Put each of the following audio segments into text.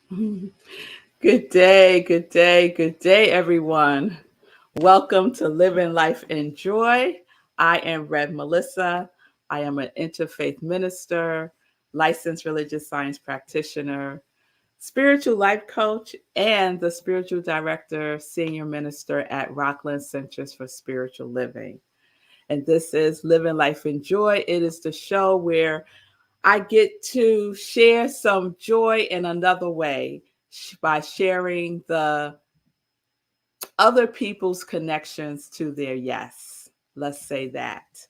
Good day, good day, good day, everyone. Welcome to Living Life in Joy. I am Rev Melissa. I am an interfaith minister, licensed religious science practitioner, spiritual life coach, and the spiritual director, senior minister at Rockland Centers for Spiritual Living. And this is Living Life in Joy. It is the show where I get to share some joy in another way by sharing the other people's connections to their yes. Let's say that.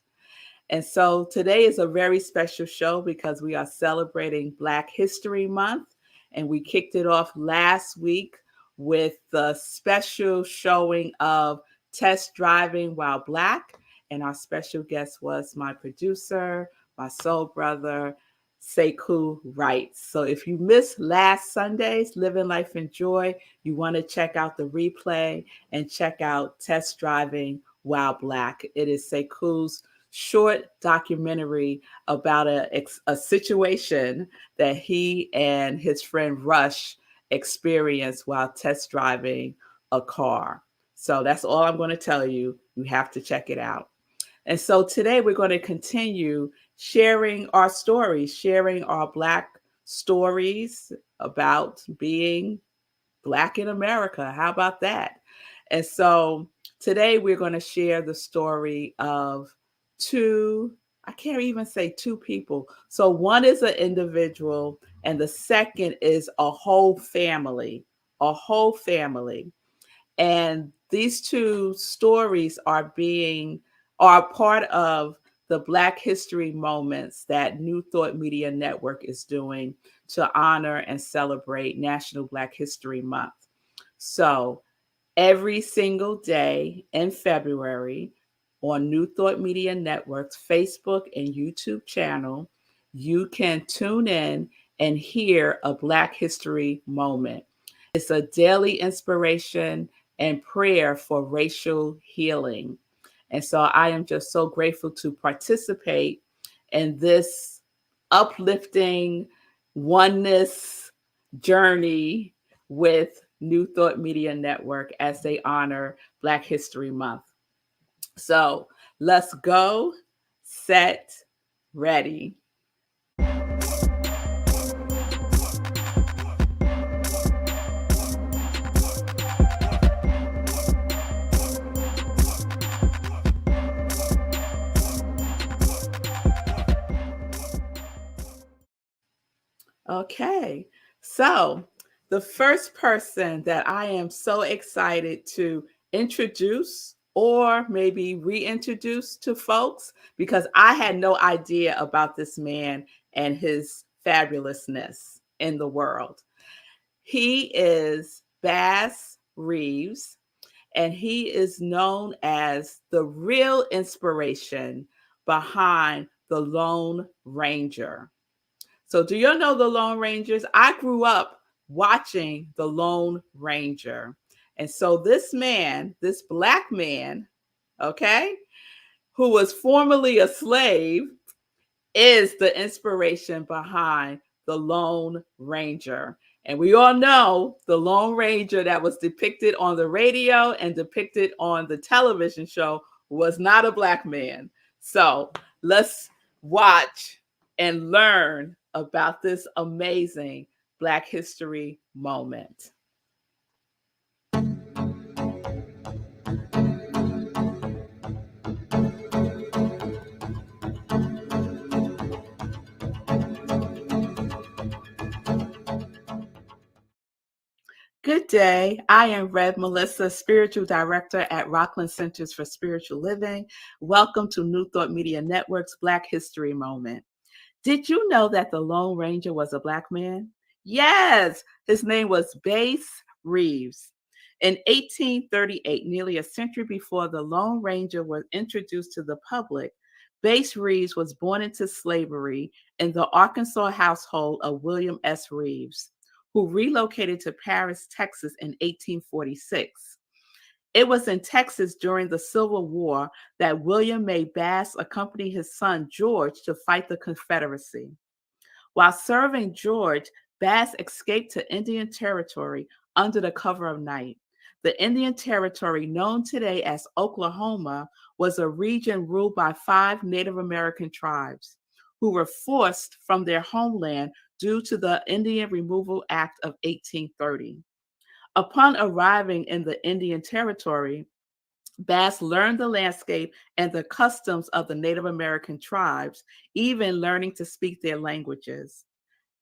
And so today is a very special show because we are celebrating Black History Month. And we kicked it off last week with the special showing of Test Driving While Black. And our special guest was my producer, my soul brother, Sekou Wright. So if you missed last Sunday's Living Life in Joy, you want to check out the replay and check out Test Driving While Black. It is Sekou's short documentary about a situation that he and his friend Rush experienced while test driving a car. So that's all I'm going to tell you. You have to check it out. And so today we're going to continue sharing our stories, sharing our Black stories about being Black in America. How about that? And so today we're going to share the story of two, I can't even say two people. So one is an individual, and the second is a whole family, a whole family. And these two stories are part of the Black History Moments that New Thought Media Network is doing to honor and celebrate National Black History Month. So every single day in February on New Thought Media Network's Facebook and YouTube channel, you can tune in and hear a Black History Moment. It's a daily inspiration and prayer for racial healing. And so I am just so grateful to participate in this uplifting oneness journey with New Thought Media Network as they honor Black History Month. So let's go, set, ready. Okay, so the first person that I am so excited to introduce or maybe reintroduce to folks, because I had no idea about this man and his fabulousness in the world. He is Bass Reeves, and he is known as the real inspiration behind the Lone Ranger. So, do you know the Lone Rangers? I grew up watching the Lone Ranger. And so, this man, this Black man, okay, who was formerly a slave, is the inspiration behind the Lone Ranger. And we all know the Lone Ranger that was depicted on the radio and depicted on the television show was not a Black man. So, let's watch and learn about this amazing Black History moment. Good day. I am Rev Melissa, Spiritual Director at Rockland Centers for Spiritual Living. Welcome to New Thought Media Network's Black History Moment. Did you know that the Lone Ranger was a Black man? Yes, his name was Bass Reeves. In 1838, nearly a century before the Lone Ranger was introduced to the public, Bass Reeves was born into slavery in the Arkansas household of William S. Reeves, who relocated to Paris, Texas in 1846. It was in Texas during the Civil War that William made Bass accompany his son George to fight the Confederacy. While serving George, Bass escaped to Indian Territory under the cover of night. The Indian Territory, known today as Oklahoma, was a region ruled by 5 Native American tribes who were forced from their homeland due to the Indian Removal Act of 1830. Upon arriving in the Indian Territory, Bass learned the landscape and the customs of the Native American tribes, even learning to speak their languages.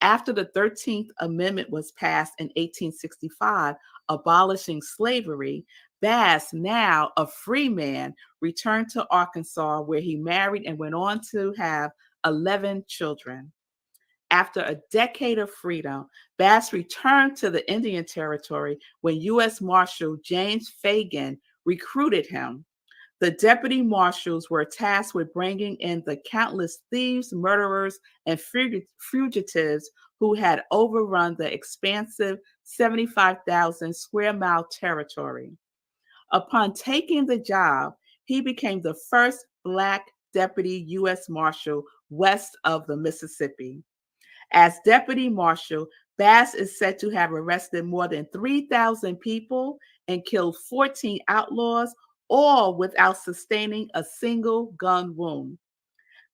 After the 13th Amendment was passed in 1865, abolishing slavery, Bass, now a free man, returned to Arkansas, where he married and went on to have 11 children. After a decade of freedom, Bass returned to the Indian Territory when U.S. Marshal James Fagan recruited him. The deputy marshals were tasked with bringing in the countless thieves, murderers, and fugitives who had overrun the expansive 75,000 square mile territory. Upon taking the job, he became the first Black deputy U.S. Marshal west of the Mississippi. As deputy marshal, Bass is said to have arrested more than 3,000 people and killed 14 outlaws, all without sustaining a single gun wound.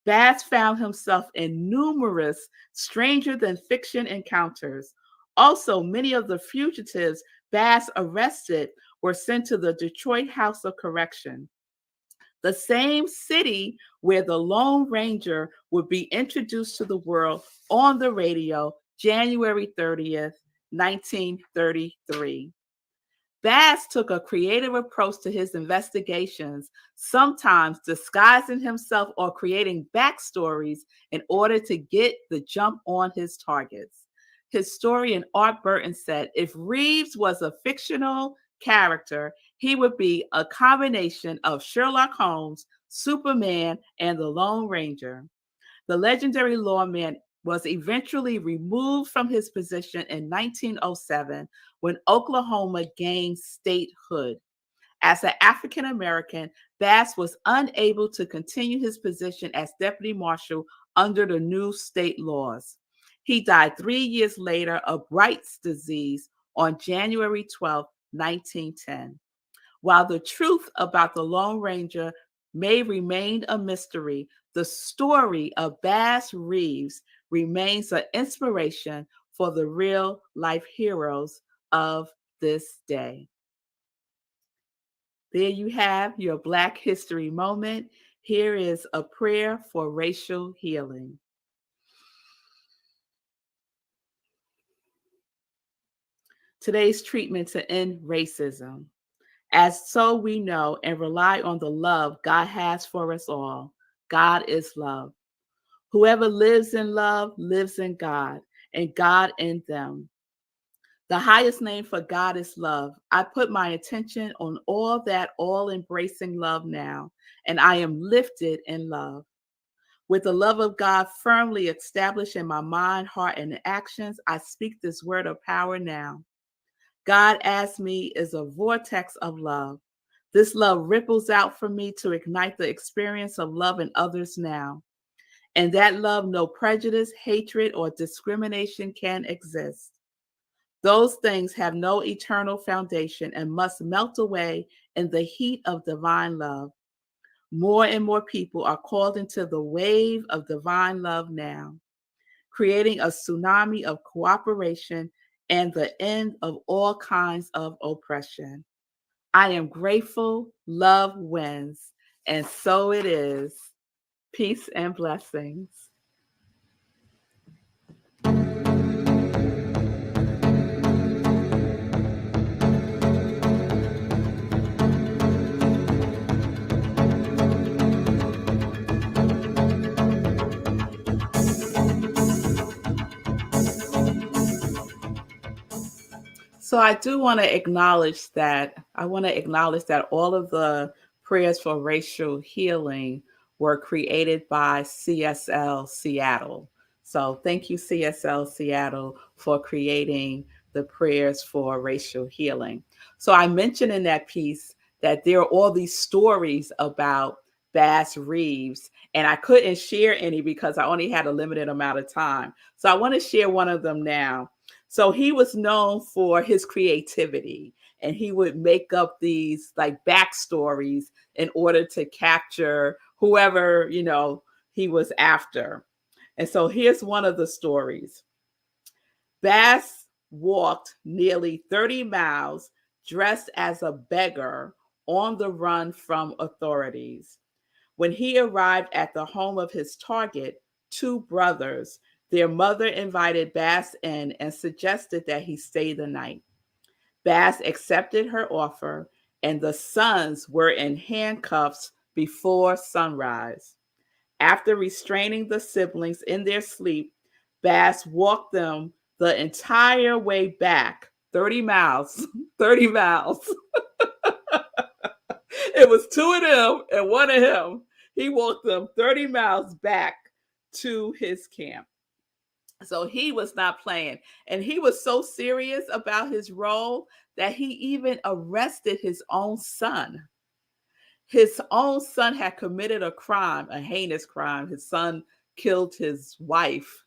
Bass found himself in numerous stranger than fiction encounters. Also, many of the fugitives Bass arrested were sent to the Detroit House of Correction, the same city where the Lone Ranger would be introduced to the world on the radio January 30th, 1933. Bass took a creative approach to his investigations, sometimes disguising himself or creating backstories in order to get the jump on his targets. Historian Art Burton said if Reeves was a fictional character, he would be a combination of Sherlock Holmes, Superman, and the Lone Ranger. The legendary lawman was eventually removed from his position in 1907 when Oklahoma gained statehood. As an African American, Bass was unable to continue his position as deputy marshal under the new state laws. He died 3 years later of Bright's disease on January 12, 1910. While the truth about the Lone Ranger may remain a mystery, the story of Bass Reeves remains an inspiration for the real life heroes of this day. There you have your Black History moment. Here is a prayer for racial healing. Today's treatment to end racism. As so we know and rely on the love God has for us all. God is love. Whoever lives in love lives in God, and God in them. The highest name for God is love. I put my attention on all that all-embracing love now, and I am lifted in love. With the love of God firmly established in my mind, heart, and actions, I speak this word of power now. God as me is a vortex of love. This love ripples out from me to ignite the experience of love in others now. And that love, no prejudice, hatred, or discrimination can exist. Those things have no eternal foundation and must melt away in the heat of divine love. More and more people are called into the wave of divine love now, creating a tsunami of cooperation and the end of all kinds of oppression. I am grateful, love wins, and so it is. Peace and blessings. So I do want to acknowledge that. All of the prayers for racial healing were created by CSL Seattle. So thank you, CSL Seattle, for creating the prayers for racial healing. So I mentioned in that piece that there are all these stories about Bass Reeves, and I couldn't share any because I only had a limited amount of time. So I want to share one of them now. So he was known for his creativity, and he would make up these like backstories in order to capture whoever, he was after. And so here's one of the stories. Bass walked nearly 30 miles dressed as a beggar on the run from authorities. When he arrived at the home of his target, two brothers, their mother invited Bass in and suggested that he stay the night. Bass accepted her offer, and the sons were in handcuffs before sunrise. After restraining the siblings in their sleep, Bass walked them the entire way back 30 miles. 30 miles. It was two of them and one of him. He walked them 30 miles back to his camp. So he was not playing. And he was so serious about his role that he even arrested his own son. His own son had committed a crime, a heinous crime. His son killed his wife.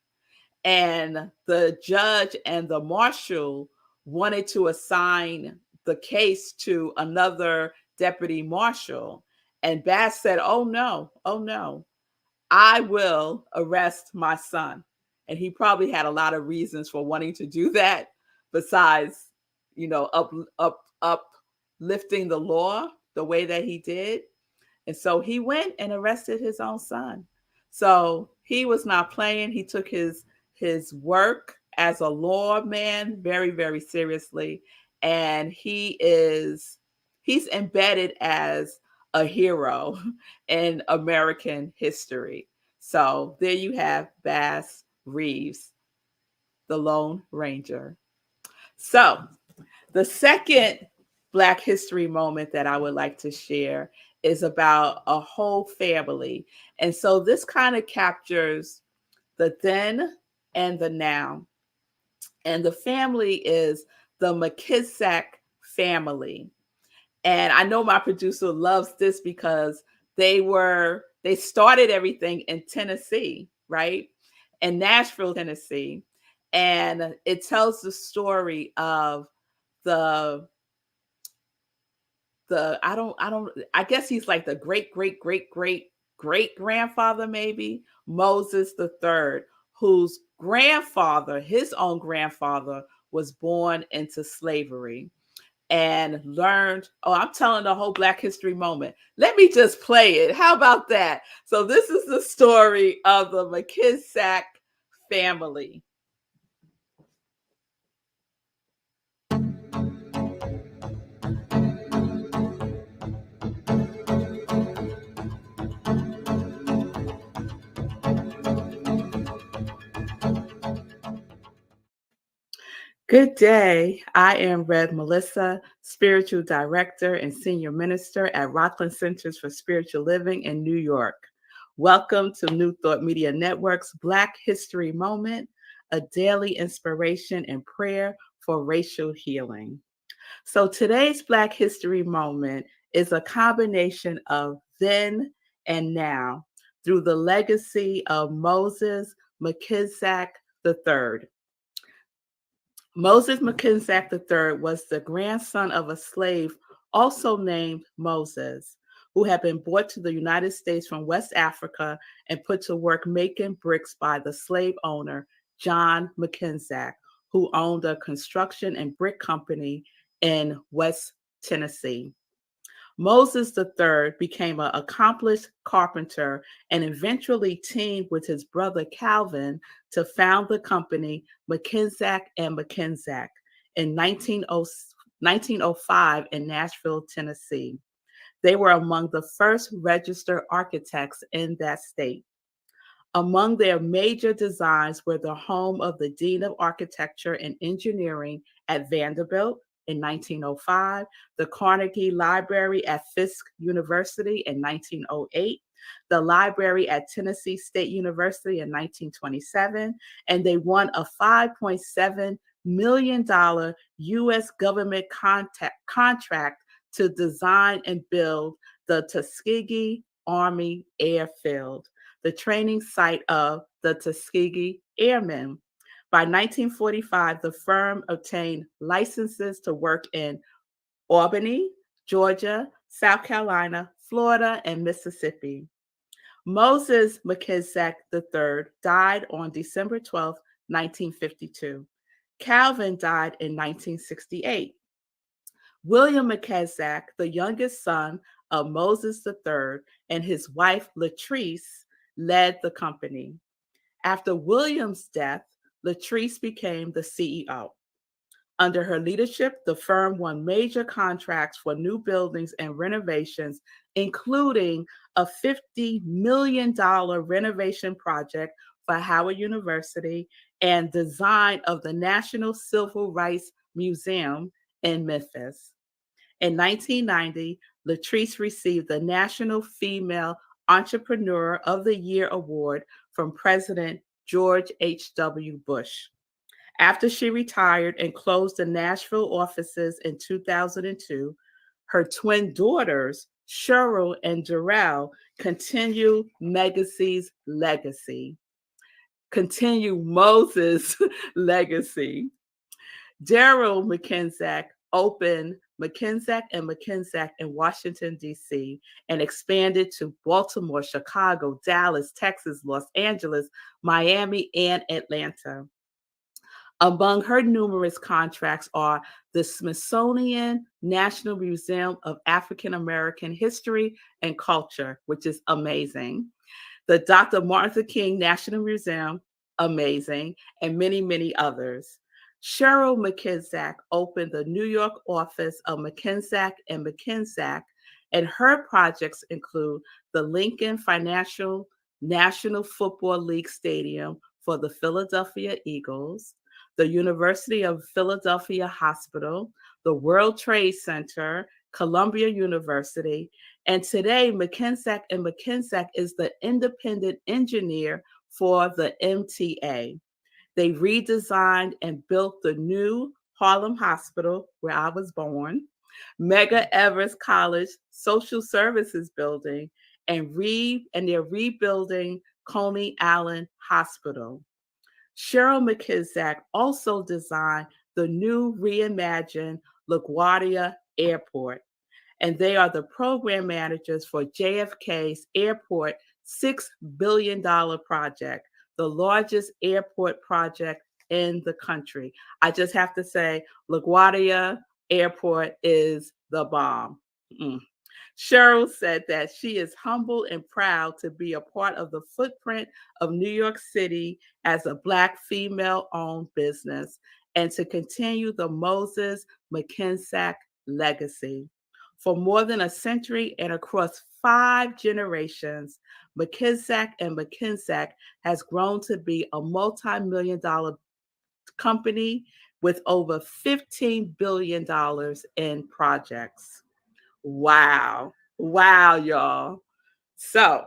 And the judge and the marshal wanted to assign the case to another deputy marshal. And Bass said, oh no, I will arrest my son. And he probably had a lot of reasons for wanting to do that, besides, uplifting the law the way that he did. And so he went and arrested his own son. So he was not playing. He took his work as a lawman very, very seriously. And he's embedded as a hero in American history. So there you have Bass Reeves, the Lone Ranger. So the second Black history moment that I would like to share is about a whole family. And so this kind of captures the then and the now. And the family is the McKissack family. And I know my producer loves this because they started everything in Tennessee, right? In Nashville, Tennessee. And it tells the story of the I guess he's like the great great great great great grandfather, maybe Moses the third, whose grandfather, his own grandfather, was born into slavery and learned. Oh, I'm telling the whole Black history moment. Let me just play it. How about that? So this is the story of the McKissack family. Good day. I am Rev Melissa, Spiritual Director and Senior Minister at Rockland Centers for Spiritual Living in New York. Welcome to New Thought Media Network's Black History Moment, a daily inspiration and prayer for racial healing. So today's Black History Moment is a combination of then and now through the legacy of Moses McKissack III. Moses McKissack III was the grandson of a slave also named Moses, who had been brought to the United States from West Africa and put to work making bricks by the slave owner, John McKissack, who owned a construction and brick company in West Tennessee. Moses III became an accomplished carpenter and eventually teamed with his brother Calvin to found the company McKissack and McKissack in 1905 in Nashville, Tennessee. They were among the first registered architects in that state. Among their major designs were the home of the Dean of Architecture and Engineering at Vanderbilt in 1905, the Carnegie Library at Fisk University in 1908, the library at Tennessee State University in 1927, and they won a $5.7 million U.S. government contract to design and build the Tuskegee Army Airfield, the training site of the Tuskegee Airmen. By 1945, the firm obtained licenses to work in Albany, Georgia, South Carolina, Florida, and Mississippi. Moses McKissick III died on December 12, 1952. Calvin died in 1968. William McKissick, the youngest son of Moses III, and his wife Latrice led the company. After William's death, Latrice became the CEO. Under her leadership, the firm won major contracts for new buildings and renovations, including a $50 million renovation project for Howard University and design of the National Civil Rights Museum in Memphis. In 1990, Latrice received the National Female Entrepreneur of the Year award from President George H.W. Bush. After she retired and closed the Nashville offices in 2002, her twin daughters, Cheryl and Jarrell, continue Legacy's legacy. Continue Moses' legacy. Daryl McKissick opened McKissick and McKissick in Washington, D.C., and expanded to Baltimore, Chicago, Dallas, Texas, Los Angeles, Miami, and Atlanta. Among her numerous contracts are the Smithsonian National Museum of African American History and Culture, which is amazing, the Dr. Martin Luther King National Museum, amazing, and many, many others. Cheryl McKissick opened the New York office of McKissick and McKissick, and her projects include the Lincoln Financial National Football League Stadium for the Philadelphia Eagles, the University of Philadelphia Hospital, the World Trade Center, Columbia University, and today McKissick and McKissick is the independent engineer for the MTA. They redesigned and built the new Harlem Hospital, where I was born, Medgar Evers College Social Services Building, and they're rebuilding Coney Island Hospital. Cheryl McKissick also designed the new reimagined LaGuardia Airport, and they are the program managers for JFK's Airport $6 billion project, the largest airport project in the country. I just have to say, LaGuardia Airport is the bomb. Cheryl said that she is humble and proud to be a part of the footprint of New York City as a Black female-owned business and to continue the Moses McKissick legacy. For more than a century and across 5 generations, McKissick and McKissick has grown to be a multi-million-dollar company with over $15 billion in projects. Wow. Wow, y'all. So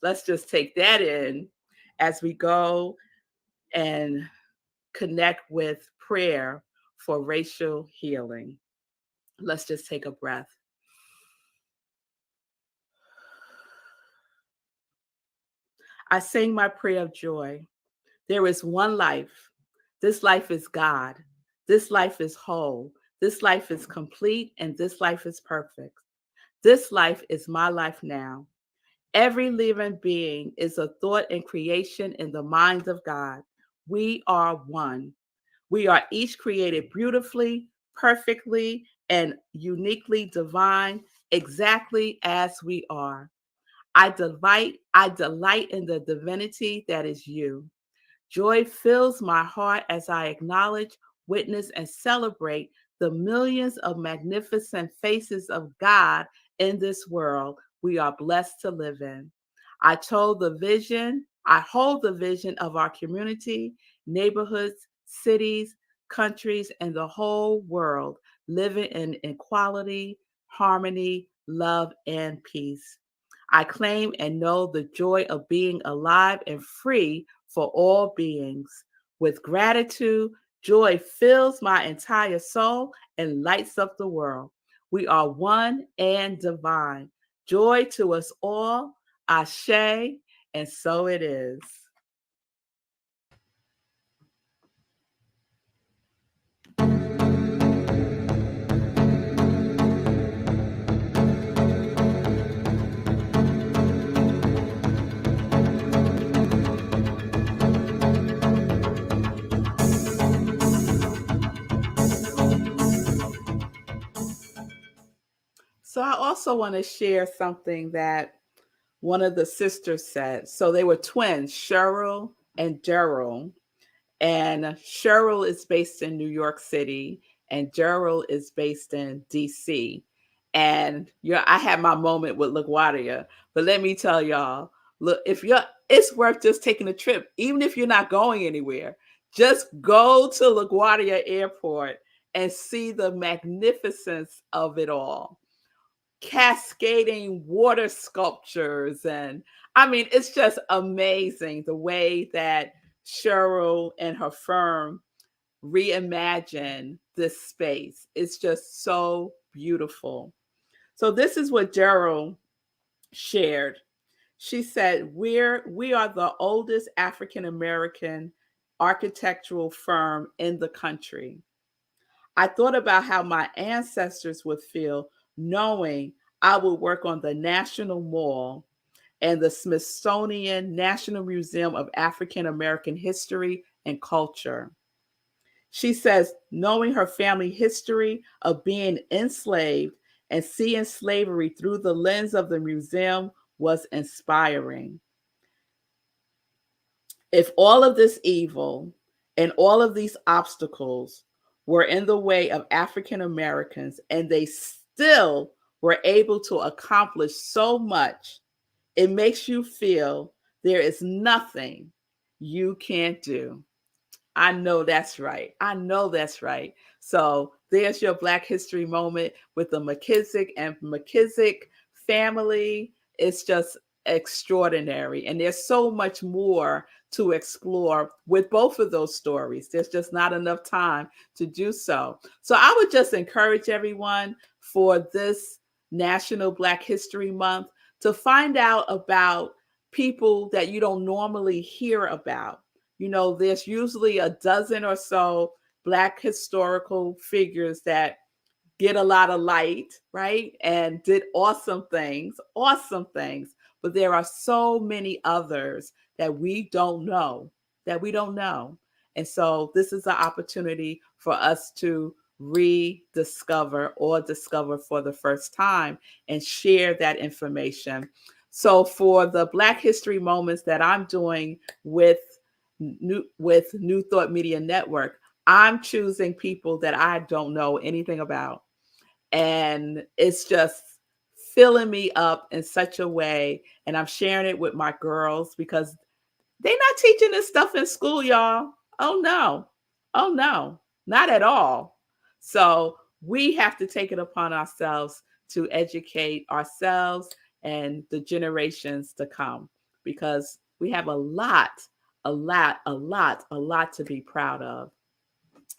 let's just take that in as we go and connect with prayer for racial healing. Let's just take a breath. I sing my prayer of joy. There is one life. This life is God. This life is whole. This life is complete, and this life is perfect. This life is my life now. Every living being is a thought and creation in the mind of God. We are one. We are each created beautifully, perfectly, and uniquely divine, exactly as we are. I delight in the divinity that is you. Joy fills my heart as I acknowledge, witness, and celebrate the millions of magnificent faces of God in this world we are blessed to live in. I hold the vision of our community, neighborhoods, cities, countries, and the whole world living in equality, harmony, love, and peace. I claim and know the joy of being alive and free for all beings. With gratitude, joy fills my entire soul and lights up the world. We are one and divine. Joy to us all. Ashe, and so it is. So I also want to share something that one of the sisters said. So they were twins, Cheryl and Daryl. And Cheryl is based in New York City, and Daryl is based in DC. And I had my moment with LaGuardia, but let me tell y'all, look, it's worth just taking a trip, even if you're not going anywhere. Just go to LaGuardia Airport and see the magnificence of it all, cascading water sculptures. And I mean, it's just amazing the way that Cheryl and her firm reimagine this space. It's just so beautiful. So this is what Daryl shared. She said, we are the oldest African American architectural firm in the country. I thought about how my ancestors would feel knowing I would work on the National Mall and the Smithsonian National Museum of African American History and Culture. She says, knowing her family history of being enslaved and seeing slavery through the lens of the museum was inspiring. If all of this evil and all of these obstacles were in the way of African Americans and they still were able to accomplish so much, it makes you feel there is nothing you can't do. I know that's right. I know that's right. So there's your Black History moment with the McKissick and McKissick family. It's just extraordinary. And there's so much more to explore with both of those stories. There's just not enough time to do so. So I would just encourage everyone for this National Black History Month to find out about people that you don't normally hear about. There's usually a dozen or so Black historical figures that get a lot of light, right? And did awesome things. But there are so many others that we don't know, And so this is an opportunity for us to rediscover or discover for the first time and share that information. So for the Black History Moments that I'm doing with New Thought Media Network, I'm choosing people that I don't know anything about. And it's just filling me up in such a way. And I'm sharing it with my girls because they're not teaching this stuff in school, y'all. Oh, no. Oh, no. Not at all. So we have to take it upon ourselves to educate ourselves and the generations to come because we have a lot to be proud of.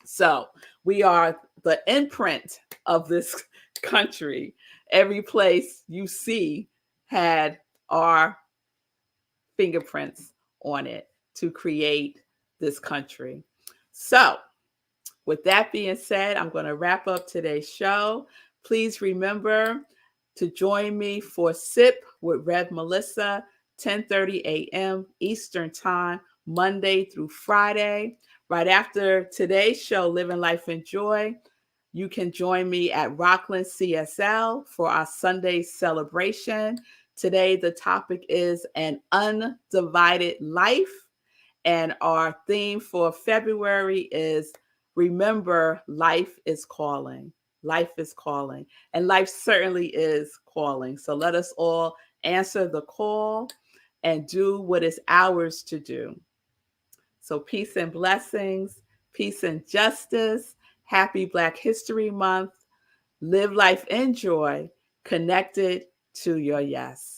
So we are the imprint of this country. Every place you see had our fingerprints on it to create this country. So with that being said, I'm going to wrap up today's show. Please remember to join me for Sip with Rev Melissa, 10:30 a.m. Eastern Time, Monday through Friday. Right after today's show, Living Life in Joy, you can join me at Rockland CSL for our Sunday celebration. Today, the topic is an undivided life. And our theme for February is remember, life is calling. Life is calling. And life certainly is calling. So let us all answer the call and do what is ours to do. So peace and blessings, peace and justice. Happy Black History Month. Live life in joy, connected to your yes.